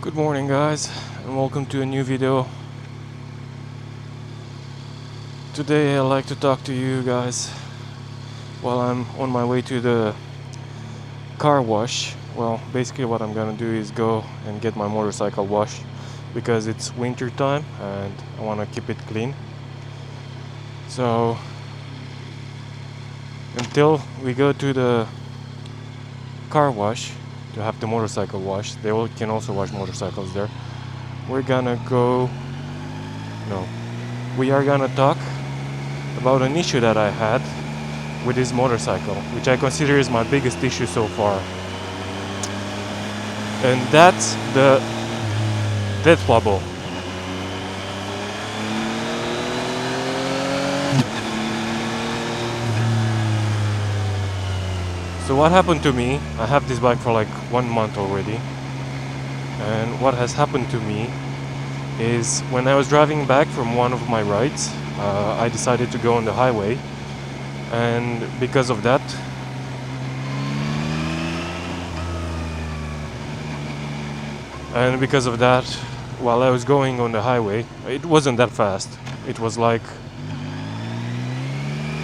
Good morning, guys, and welcome to a new video. Today I'd like to talk to you guys while I'm on my way to the car wash. Well, basically what I'm gonna do is go and get my motorcycle washed because it's winter time and I want to keep it clean. So until we go to the car wash to have the motorcycle washed, can also wash motorcycles there. We are gonna talk about an issue that I had with this motorcycle, which I consider is my biggest issue so far. And that's the death wobble. So what happened to me, I have this bike for like 1 month already, and what has happened to me is when I was driving back from one of my rides, I decided to go on the highway, and because of that while I was going on the highway, it wasn't that fast. It was like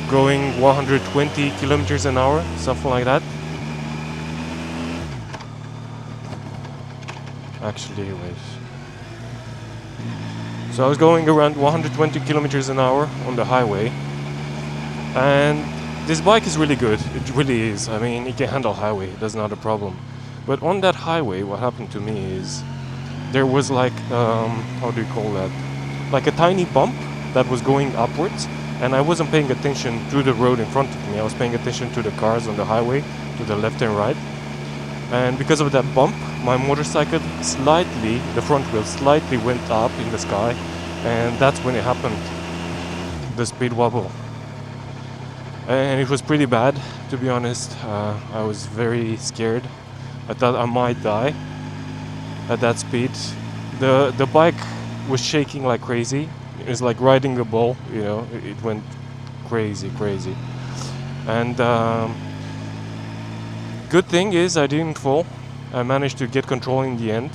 going 120 kilometers an hour, something like that. Actually, wait. So I was going around 120 kilometers an hour on the highway, and this bike is really good. It really is. I mean, it can handle highway. That's not a problem. But on that highway, what happened to me is there was like, how do you call that? Like a tiny bump that was going upwards, and I wasn't paying attention to the road in front of me. I was paying attention to the cars on the highway, to the left and right. And because of that bump, my motorcycle the front wheel slightly went up in the sky, and that's when it happened, the speed wobble. And it was pretty bad, to be honest. I was very scared. I thought I might die at that speed. The bike was shaking like crazy. It was like riding a bull, you know. It went crazy. And good thing is I didn't fall. I managed to get control in the end.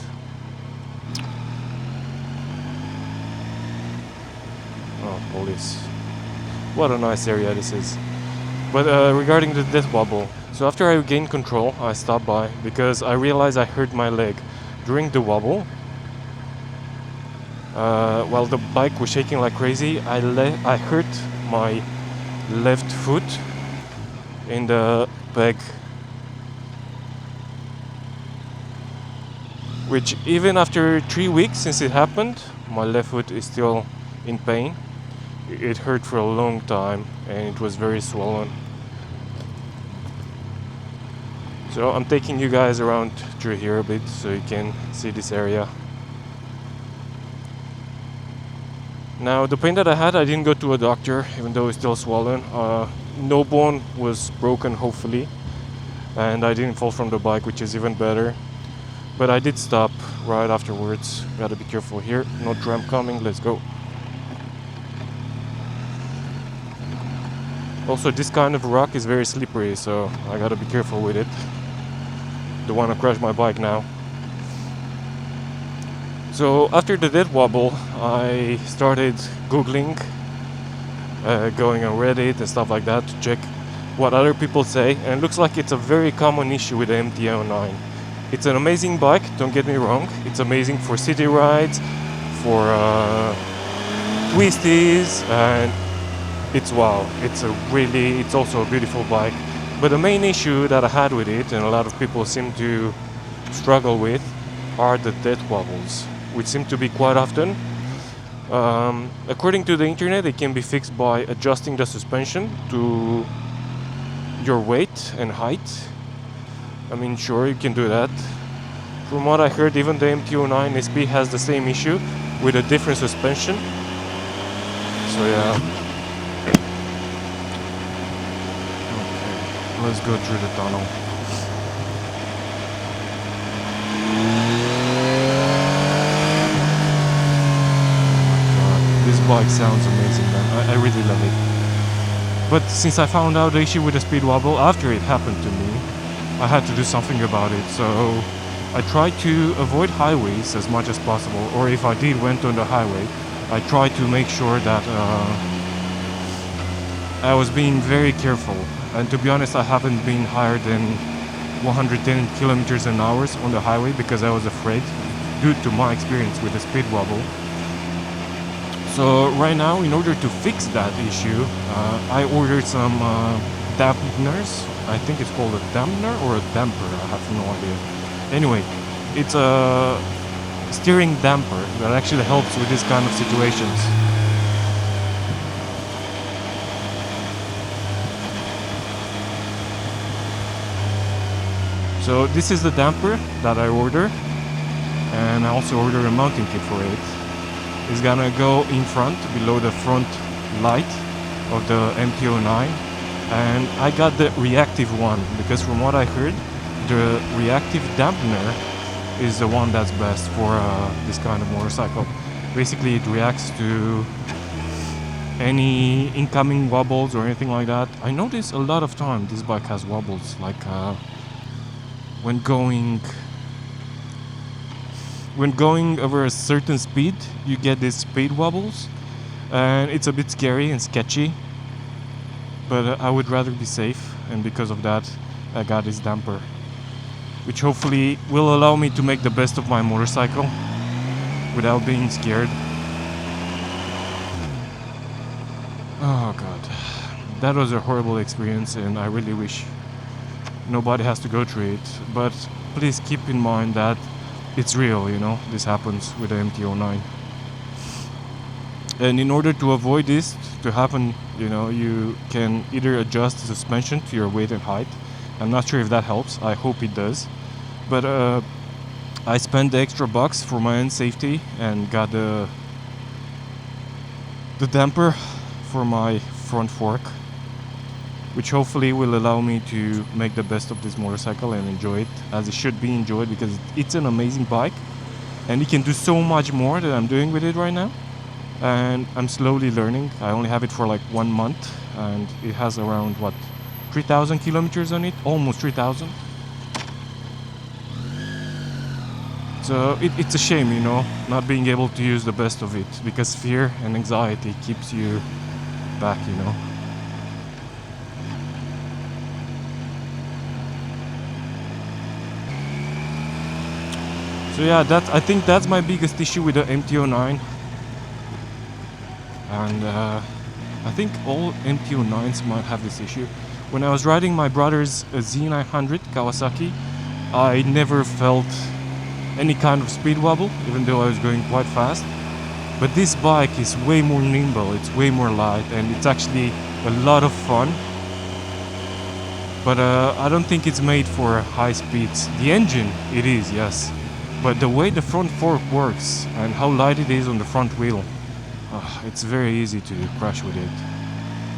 Oh, police. What a nice area this is. But regarding the death wobble, so after I gained control, I stopped by because I realized I hurt my leg during the wobble. While the bike was shaking like crazy, I hurt my left foot in the peg, which even after 3 weeks since it happened, my left foot is still in pain. It hurt for a long time and it was very swollen. So I'm taking you guys around through here a bit so you can see this area. Now the pain that I had, I didn't go to a doctor, even though it's still swollen. No bone was broken, hopefully, and I didn't fall from the bike, which is even better. But I did stop right afterwards. Gotta be careful here. No tram coming. Let's go. Also, this kind of rock is very slippery, so I gotta be careful with it. Don't wanna crash my bike now. So after the death wobble, I started Googling, going on Reddit and stuff like that to check what other people say, and it looks like it's a very common issue with the MT-09. It's an amazing bike, don't get me wrong. It's amazing for city rides, for twisties, and it's wow. It's also a beautiful bike. But the main issue that I had with it, and a lot of people seem to struggle with, are the death wobbles, which seem to be quite often. According to the internet, it can be fixed by adjusting the suspension to your weight and height. I mean, sure, you can do that. From what I heard, even the MT-09 SP has the same issue with a different suspension. So yeah. Okay, let's go through the tunnel. This bike sounds amazing, man. I really love it. But since I found out the issue with the speed wobble after it happened to me, I had to do something about it. So I try to avoid highways as much as possible, or if I did went on the highway, I try to make sure that I was being very careful. And to be honest, I haven't been higher than 110 kilometers an hour on the highway because I was afraid due to my experience with the speed wobble. So right now, in order to fix that issue, I ordered some dampeners. I think it's called a dampener or a damper, I have no idea. Anyway, it's a steering damper that actually helps with this kind of situations. So this is the damper that I order, and I also ordered a mounting kit for it. It's gonna go in front, below the front light of the MT-09, and I got the reactive one because from what I heard, the reactive dampener is the one that's best for this kind of motorcycle. Basically, it reacts to any incoming wobbles or anything like that. I notice a lot of time this bike has wobbles, like when going over a certain speed, you get these speed wobbles, and it's a bit scary and sketchy, but I would rather be safe, and because of that I got this damper, which hopefully will allow me to make the best of my motorcycle without being scared. Oh god, that was a horrible experience, and I really wish nobody has to go through it, but please keep in mind that it's real, you know, this happens with the MT-09. And in order to avoid this to happen, you know, you can either adjust the suspension to your weight and height. I'm not sure if that helps, I hope it does. But I spent the extra bucks for my own safety and got the damper for my front fork, which hopefully will allow me to make the best of this motorcycle and enjoy it as it should be enjoyed, because it's an amazing bike and it can do so much more than I'm doing with it right now. And I'm slowly learning. I only have it for like 1 month and it has around, what, 3,000 kilometers on it, almost 3,000. So it's a shame, you know, not being able to use the best of it, because fear and anxiety keeps you back, you know. So yeah, I think that's my biggest issue with the MT-09. And I think all MT-09s might have this issue. When I was riding my brother's Z900 Kawasaki, I never felt any kind of speed wobble, even though I was going quite fast. But this bike is way more nimble, it's way more light, and it's actually a lot of fun. But I don't think it's made for high speeds. The engine, it is, yes. But the way the front fork works and how light it is on the front wheel, it's very easy to crash with it.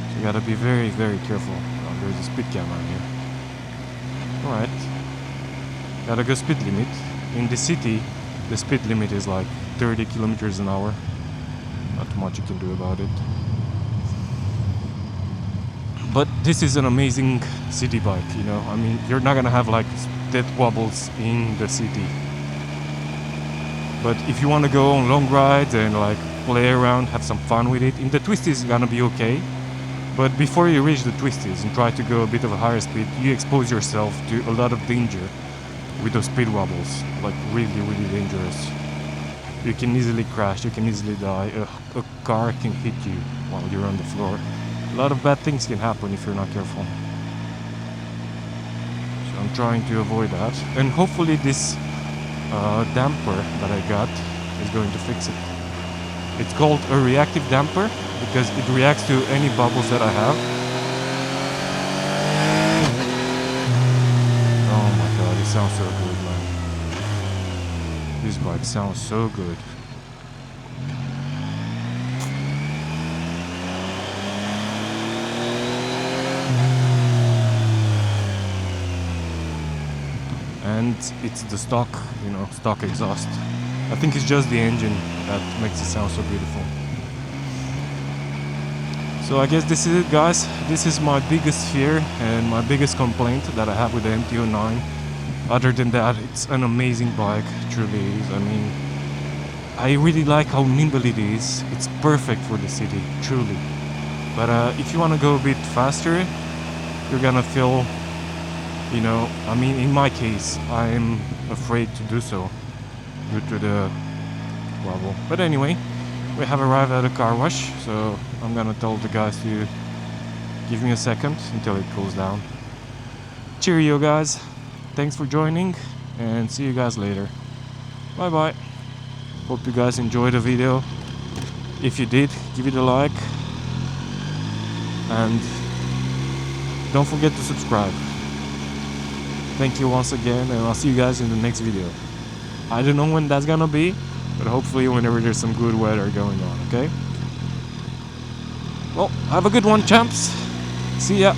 So you gotta be very, very careful. Oh, there's a speed camera here. Alright. Gotta go speed limit. In the city, the speed limit is like 30 kilometers an hour. Not much you can do about it. But this is an amazing city bike, you know. I mean, you're not gonna have like death wobbles in the city. But if you want to go on long rides and like play around, have some fun with it, in the twisties it's gonna be okay. But before you reach the twisties and try to go a bit of a higher speed, you expose yourself to a lot of danger with those speed wobbles. Like really, really dangerous. You can easily crash, you can easily die, a car can hit you while you're on the floor. A lot of bad things can happen if you're not careful. So I'm trying to avoid that. And hopefully this damper that I got is going to fix it. It's called a reactive damper because it reacts to any bubbles that I have. Oh my god, it sounds so good, man. This bike sounds so good. And it's the stock, you know, stock exhaust. I think it's just the engine that makes it sound so beautiful. So I guess this is it, guys. This is my biggest fear and my biggest complaint that I have with the MT-09. Other than that, it's an amazing bike, truly is. I mean, I really like how nimble it is. It's perfect for the city, truly. But if you want to go a bit faster, you're gonna feel, you know, I mean, in my case, I'm afraid to do so due to the wobble. But anyway, we have arrived at a car wash, so I'm gonna tell the guys to give me a second until it cools down. Cheerio, guys. Thanks for joining, and see you guys later. Bye bye. Hope you guys enjoyed the video. If you did, give it a like, and don't forget to subscribe. Thank you once again, and I'll see you guys in the next video. I don't know when that's gonna be, but hopefully whenever there's some good weather going on, okay? Well, have a good one, champs. See ya.